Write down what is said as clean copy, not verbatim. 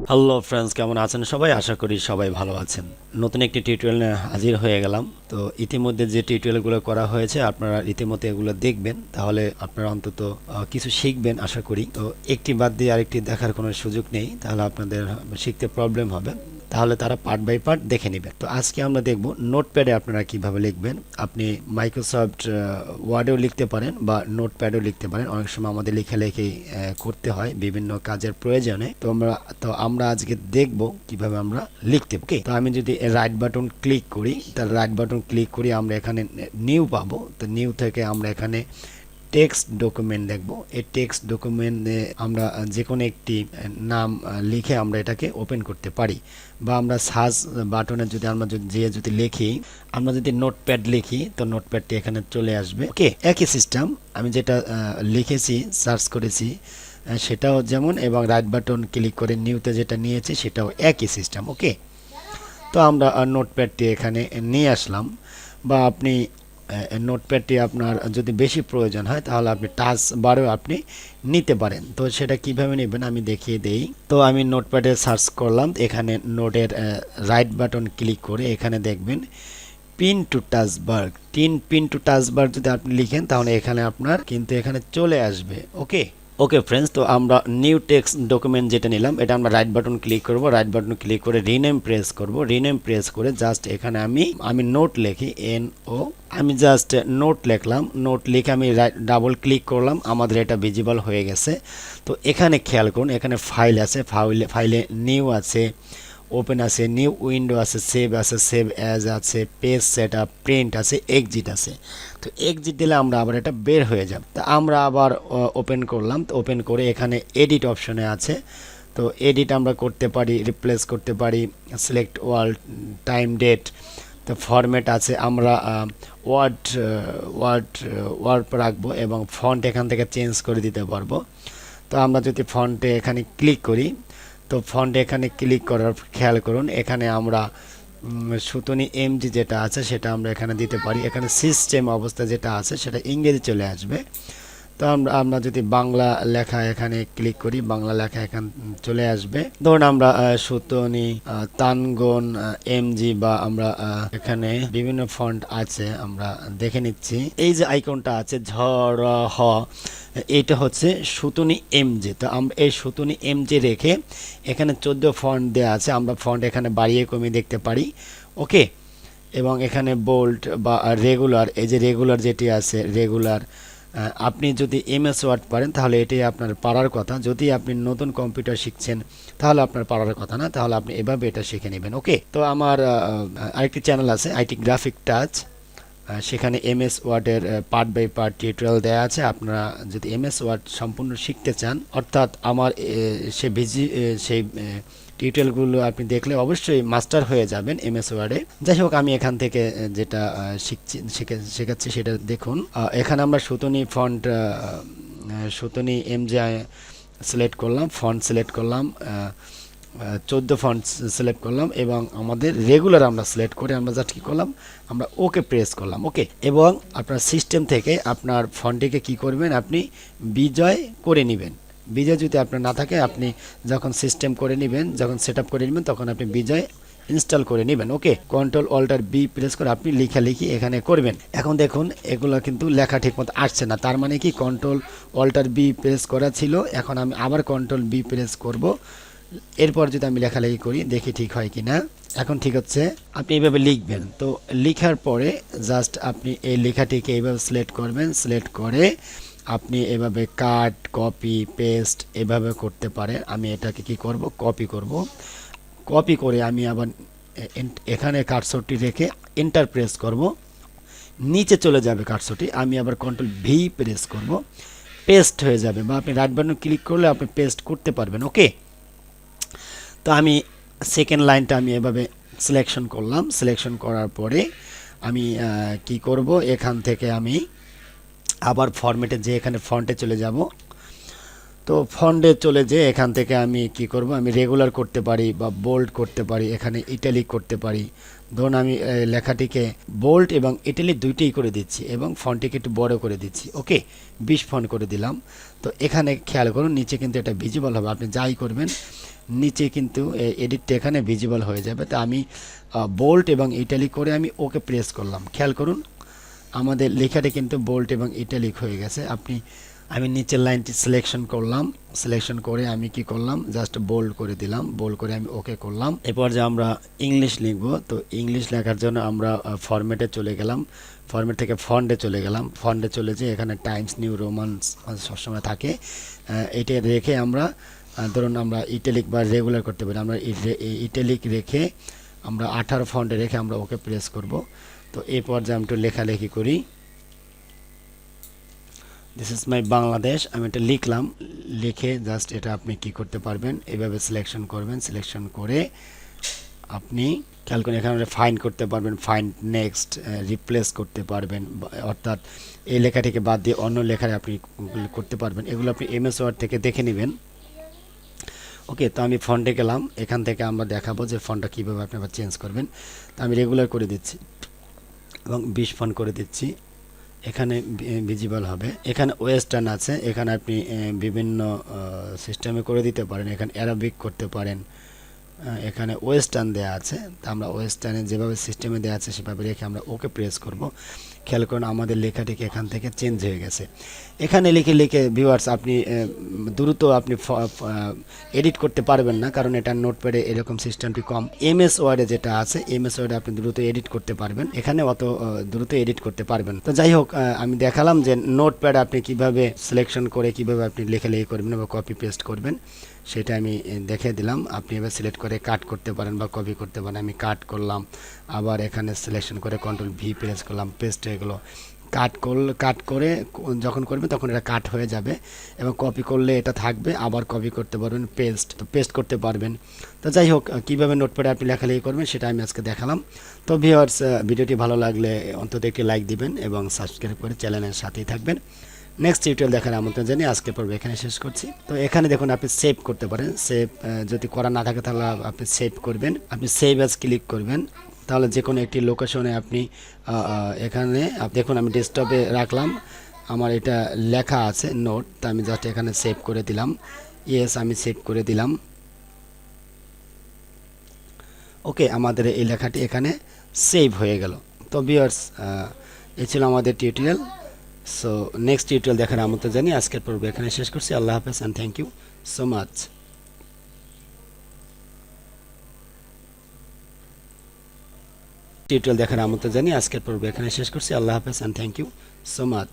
Hello friends, কেমন আছেন সবাই? আশা করি সবাই ভালো আছেন। নতুন একটি টিউটোরিয়াল নিয়ে হাজির হয়ে গেলাম। তো ইতিমধ্যে যে টিউটোরিয়ালগুলো করা হয়েছে আপনারা ইতিমধ্যে এগুলো দেখবেন, তাহলে আপনারা অন্তত কিছু শিখবেন আশা করি। তো একটি বাদ দিয়ে আরেকটি দেখার কোনো সুযোগ নেই, তাহলে আপনাদের শিখতে প্রবলেম হবে। তাহলে তারা পার্ট বাই পার্ট দেখে নেবেন। তো আজকে আমরা দেখব নোটপ্যাডে আপনারা কিভাবে লিখবেন। আপনি মাইক্রোসফট ওয়ার্ডেও লিখতে পারেন বা নোটপ্যাডেও লিখতে পারেন। অনেক সময় আমাদের লেখালেখি করতে হয় বিভিন্ন কাজের প্রয়োজনে। তো আমরা আজকে দেখব কিভাবে আমরা লিখতে। ওকে, তো আমি যদি রাইট বাটন ক্লিক করি, তার রাইট বাটন ক্লিক করি আমরা এখানে নিউ পাবো। তো নিউ থেকে আমরা এখানে টেক্সট ডকুমেন্ট দেখব। এই টেক্সট ডকুমেন্টে আমরা যে কোনো একটি নাম লিখে আমরা এটাকে ওপেন করতে পারি, বা আমরা সার্চ বাটনে যদি লিখি, আমরা যদি নোটপ্যাড লিখি তো নোটপ্যাডটি এখানে চলে আসবে। ওকে, একই সিস্টেম। আমি যেটা লিখেছি সার্চ করেছি সেটাও যেমন, এবং রাইট বাটন ক্লিক করে নিউতে যেটা নিয়েছি সেটাও একই সিস্টেম। ওকে, তো আমরা নোটপ্যাডটি এখানে নিয়ে আসলাম। বা আপনি নোটপ্যাডটি আপনার যদি বেশি প্রয়োজন হয় তাহলে আপনি টাচ বারেও আপনি নিতে পারেন। তো সেটা কিভাবে নেবেন আমি দেখিয়ে দেই। তো আমি নোটপ্যাডে সার্চ করলাম, এখানে নোটের রাইট বাটন ক্লিক করে এখানে দেখবেন pin to touch bar. Pin to touch বার যদি আপনি লিখেন তাহলে এখানে আপনার কিন্তু এখানে চলে আসবে। ওকে ওকে ফ্রেন্ডস, তো আমরা নিউ টেক্সট ডকুমেন্ট যেটা নিলাম এটা আমরা রাইট বাটন ক্লিক করব। রাইট বাটন ক্লিক করে রিনেম প্রেস করব। রিনেম প্রেস করে জাস্ট এখানে আমি নোট লিখি, NO। আমি জাস্ট নোট লিখলাম। নোট লিখে আমি ডাবল ক্লিক করলাম, আমাদের এটা ভিজিবল হয়ে গেছে। তো এখানে খেয়াল করুন, এখানে ফাইল আছে, ফাইলে নিউ আছে, ওপেন আছে, নিউ উইন্ডো আছে, সেভ অ্যাজ আছে, পেজ সেটআপ, প্রিন্ট আছে, এক্সিট আছে। তো এক্সিট দিলে আমরা আবার এটা বের হয়ে যাব। তো আমরা আবার ওপেন করলাম। তো ওপেন করে এখানে এডিট অপশনে আছে। তো এডিট আমরা করতে পারি, রিপ্লেস করতে পারি, সিলেক্ট ওয়াল, টাইম, ডেট। তো ফরম্যাট আছে, আমরা ওয়ার্ড ওয়ার্ড ওয়ার্ড রাখবো এবং ফন্ট এখান থেকে চেঞ্জ করে দিতে পারবো। তো আমরা যদি ফন্টে এখানে ক্লিক করি, তো ফন্টে এখানে ক্লিক করার খেয়াল করুন এখানে আমরা সুতনি এমজি যেটা আছে সেটা আমরা এখানে দিতে পারি। এখানে সিস্টেম অবস্থা যেটা আছে সেটা ইংরেজি চলে আসবে। তো আমরা যদি বাংলা লেখা এখানে ক্লিক করি, বাংলা লেখা এখানে চলে আসবে। ধরুন আমরা সুতনি তানগন এমজি, বা আমরা এখানে বিভিন্ন ফন্ট আছে আমরা দেখে নিচ্ছি। এই যে আইকনটা আছে ঝর হ, এটা হচ্ছে সুতনি এমজি। তো আমরা এই সুতনি এমজি রেখে এখানে 14 ফন্ট দেওয়া আছে, আমরা ফন্ট এখানে বাড়িয়ে কমিয়ে দেখতে পারি। ওকে, এবং এখানে বোল্ড বা রেগুলার, এই যে রেগুলার যেটি আছে রেগুলার, আপনি যদি MS ওয়ার্ড পারেন তাহলে এটাই আপনার পারার কথা। যদি আপনি নতুন কম্পিউটার শিখছেন তাহলে আপনার পারার কথা না, তাহলে আপনি এভাবে এটা শিখে নেবেন। ওকে, তো আমার আরেকটি চ্যানেল আছে আইটি গ্রাফিক টাচ, সেখানে MS ওয়ার্ডের পার্ট বাই পার্ট টিউটোরিয়াল দেওয়া আছে। আপনারা যদি MS ওয়ার্ড সম্পূর্ণ শিখতে চান, অর্থাৎ আমার সেই টিউটোরিয়ালগুলো আপনি দেখলে অবশ্যই মাস্টার হয়ে যাবেন MS ওয়ার্ডে। যাই হোক, আমি এখান থেকে যেটা শেখাচ্ছি সেটা দেখুন। এখানে আমরা Sutonny font, Sutonny MG select করলাম, ফন্ট সিলেক্ট করলাম, 14 ফন্ট সিলেক্ট করলাম, এবং আমাদের রেগুলার আমরা সিলেক্ট করে আমরা জাস্ট কী করলাম, আমরা ওকে প্রেস করলাম। ওকে, এবং আপনার সিস্টেম থেকে আপনার ফন্টটিকে কি করবেন, আপনি বিজয় করে নেবেন। বিজয় যদি আপনার না থাকে, আপনি যখন সিস্টেম করে নেবেন, যখন সেট করে নেবেন তখন আপনি বিজয় ইনস্টল করে নেবেন। ওকে, কন্ট্রোল অল্টার বি প্রেস করে আপনি লেখালেখি এখানে করবেন। এখন দেখুন এগুলো কিন্তু লেখা ঠিকমতো আসছে না, তার মানে কি কন্ট্রোল অল্টার বি প্রেস করা ছিল, এখন আমি আবার কন্ট্রোল বি প্রেস করব। এরপর যদি আমি লেখালেখি করি দেখি ঠিক হয় কি না। এখন ঠিক হচ্ছে। আপনি এইভাবে লিখবেন। তো লেখার পরে জাস্ট আপনি এই লেখাটিকে এইভাবে সিলেক্ট করবেন। সিলেক্ট করে আপনি এভাবে কাট, কপি, পেস্ট এভাবে করতে পারেন। আমি এটাকে কি করব, কপি করব। কপি করে আমি আবার এখানে কার্সরটি রেখে এন্টার প্রেস করব, নিচে চলে যাবে কার্সরটি। আমি আবার কন্ট্রোল ভি প্রেস করব, পেস্ট হয়ে যাবে, বা আপনি রাইট বাটন ক্লিক করলে আপনি পেস্ট করতে পারবেন। ওকে, তো আমি সেকেন্ড লাইনটা আমি এভাবে সিলেকশন করলাম। সিলেকশন করার পরে আমি কি করব, এখান থেকে আমি আবার ফরম্যাটে যে এখানে ফন্টে চলে যাব। তো ফন্টে চলে যেয়ে এখান থেকে আমি কি করব, আমি রেগুলার করতে পারি বা বোল্ড করতে পারি, এখানে ইটালিক করতে পারি। ধরুন আমি লেখাটিকে বোল্ড এবং ইটালিক দুইটাই করে দিচ্ছি এবং ফন্টটিকে একটু বড় করে দিচ্ছি। ওকে, 20 ফন্ট করে দিলাম। তো এখানে খেয়াল করুন নিচে কিন্তু এটা ভিজিবল হবে, আপনি যাই করবেন নিচে কিন্তু এডিটটা এখানে ভিজিবল হয়ে যাবে। তো আমি বোল্ড এবং ইটালিক করে আমি ওকে প্রেস করলাম, খেয়াল করুন আমাদের লেখাটা কিন্তু বোল্ড এবং ইটালিক হয়ে গেছে। আমি নিচের লাইনটি সিলেকশন করলাম, সিলেকশন করে আমি কি করলাম, জাস্ট বোল্ড করে দিলাম, বোল্ড করে আমি ওকে করলাম। এরপর যে আমরা ইংলিশ লিখব, তো ইংলিশ লেখার জন্য আমরা ফরম্যাটে চলে গেলাম, ফরম্যাট থেকে ফন্টে চলে গেলাম, ফন্টে চলে যে এখানে টাইমস নিউ রোমান্স সবসময় থাকে, এটা রেখে আমরা ধরুন আমরা ইটালিক বা রেগুলার করতে পারি, আমরা ইটালিক রেখে আমরা 18 ফন্টে রেখে আমরা ওকে প্রেস করব। তো এই পর্যায়ে আমি একটু লেখালেখি করি, দিস ইজ মাই বাংলাদেশ, আমি এটা লিখলাম, লিখে জাস্ট এটা আপনি কি করতে পারবেন, এভাবে সিলেকশন করবেন, সিলেকশন করে আপনি খেয়াল করে এখানে ফাইন্ড করতে পারবেন, ফাইন্ড নেক্সট, রিপ্লেস করতে পারবেন, অর্থাৎ এই লেখাটিকে বাদ দিয়ে অন্য লেখায় আপনি করতে পারবেন। এগুলো আপনি এমএস ওয়ার্ড থেকে দেখে নেবেন। ওকে, তো আমি ফন্টে গেলাম, এখান থেকে আমরা দেখাবো যে ফন্টটা কীভাবে আপনি আবার চেঞ্জ করবেন। তো আমি রেগুলার করে দিচ্ছি এবং 20 ফন্ট করে দিচ্ছি, এখানে ভিজিবল হবে। এখানে ওয়েস্টার্ন আছে, এখানে আপনি বিভিন্ন সিস্টেমে করে দিতে পারেন, এখানে অ্যারাবিক করতে পারেন, এখানে ওয়েস্টার্ন দেয়া আছে। তা আমরা ওয়েস্টার্নে যেভাবে সিস্টেমে দেওয়া আছে সেভাবে রেখে আমরা ওকে প্রেস করব। খেয়াল করুন আমাদের লেখাটিকে এখান থেকে চেঞ্জ হয়ে গেছে। এখানে লিখে লিখে ভিউয়ার্স আপনি দ্রুত আপনি এডিট করতে পারবেন না, কারণ এটা নোটপ্যাডে এরকম সিস্টেমটি কম। এমএস ওয়ার্ডে যেটা আছে, এমএস ওয়ার্ডে আপনি দ্রুত এডিট করতে পারবেন, এখানে অত দ্রুত এডিট করতে পারবেন। তো যাই হোক, আমি দেখালাম যে নোটপ্যাড আপনি কিভাবে সিলেকশন করে কিভাবে আপনি লেখালেখি করবেন বা কপি পেস্ট করবেন সেটা আমি দেখে দিলাম। আপনি এবার সিলেক্ট করে কাট করতে পারেন বা কপি করতে পারেন। আমি কাট করলাম, আবার এখানে সিলেকশন করে কন্ট্রোল ভি প্রেস করলাম, পেস্ট হয়ে গেলো। কাট করে যখন করবেন তখন এটা কাট হয়ে যাবে এবং কপি করলে এটা থাকবে, আবার কপি করতে পারবেন, পেস্ট করতে পারবেন। তো যাই হোক, কীভাবে নোটপ্যাডে আপনি লেখালেখি করবেন সেটা আমি আজকে দেখালাম। তো ভিউয়ার্স, ভিডিওটি ভালো লাগলে অন্তত একটি লাইক দিবেন এবং সাবস্ক্রাইব করে চ্যানেলের সাথেই থাকবেন। নেক্সট টিউটোরিয়াল দেখার আমন্ত্রণ জানিয়ে আজকে পর্ব এখানে শেষ করছি। তো এখানে দেখুন আপনি সেভ করতে পারেন, সেভ যদি করা না থাকে তাহলে আপনি সেভ করবেন, আপনি সেভ অ্যাজ ক্লিক করবেন, তাহলে যে কোনো একটি লোকেশনে আপনি এখানে দেখুন আমি ডেস্কটপে রাখলাম, আমার এটা লেখা আছে নোট, তা আমি জাস্ট এখানে সেভ করে দিলাম। ইয়েস, আমি সেভ করে দিলাম। ওকে, আমাদের এই লেখাটি এখানে সেভ হয়ে গেল। তো ভিউয়ার্স, এই ছিল আমাদের টিউটোরিয়াল। সো নেক্সট টিউটোরিয়াল দেখার আমন্ত্রণ জানিয়ে আজকের পর্ব এখানে শেষ করছি। আল্লাহ হাফেজ and thank you so much. Tutorial দেখার আমন্ত্রণ জানিয়ে আজকের পর্ব এখানে শেষ করছি। আল্লাহ হাফেজ and thank you so much.